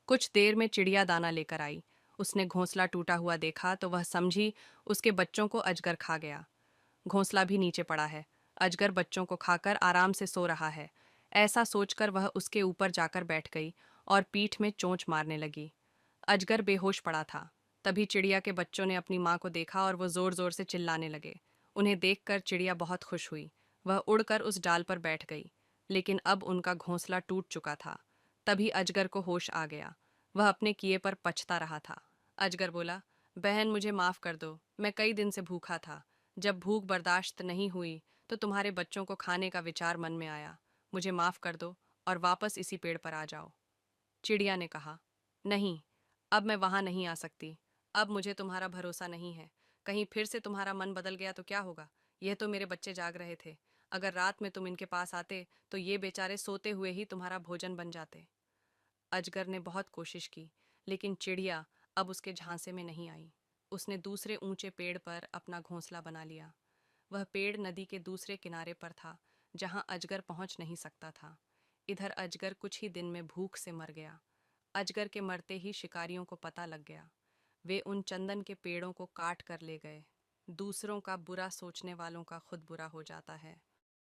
कुछ देर में चिड़िया दाना लेकर आई। उसने घोंसला टूटा हुआ देखा तो वह समझी उसके बच्चों को अजगर खा गया। घोंसला भी नीचे पड़ा है। अजगर बच्चों को खाकर आराम से सो रहा है। ऐसा सोचकर वह उसके ऊपर जाकर बैठ गई और पीठ में चोंच मारने लगी। अजगर बेहोश पड़ा था। तभी चिड़िया के बच्चों ने अपनी माँ को देखा और वो जोर जोर से चिल्लाने लगे। उन्हें देखकर चिड़िया बहुत खुश हुई। वह उड़कर उस डाल पर बैठ गई। लेकिन अब उनका घोंसला टूट चुका था। तभी अजगर को होश आ गया। वह अपने किए पर पछता रहा था। अजगर बोला, बहन मुझे माफ कर दो, मैं कई दिन से भूखा था। जब भूख बर्दाश्त नहीं हुई तो तुम्हारे बच्चों को खाने का विचार मन में आया। मुझे माफ कर दो और वापस इसी पेड़ पर आ जाओ। चिड़िया ने कहा, नहीं, अब मैं वहां नहीं आ सकती। अब मुझे तुम्हारा भरोसा नहीं है। कहीं फिर से तुम्हारा मन बदल गया तो क्या होगा। यह तो मेरे बच्चे जाग रहे थे। अगर रात में तुम इनके पास आते तो ये बेचारे सोते हुए ही तुम्हारा भोजन बन जाते। अजगर ने बहुत कोशिश की, लेकिन चिड़िया अब उसके झांसे में नहीं आई। उसने दूसरे ऊंचे पेड़ पर अपना घोंसला बना लिया। वह पेड़ नदी के दूसरे किनारे पर था, जहां अजगर पहुंच नहीं सकता था। इधर अजगर कुछ ही दिन में भूख से मर गया। अजगर के मरते ही शिकारियों को पता लग गया। वे उन चंदन के पेड़ों को काट कर ले गए। दूसरों का बुरा सोचने वालों का खुद बुरा हो जाता है।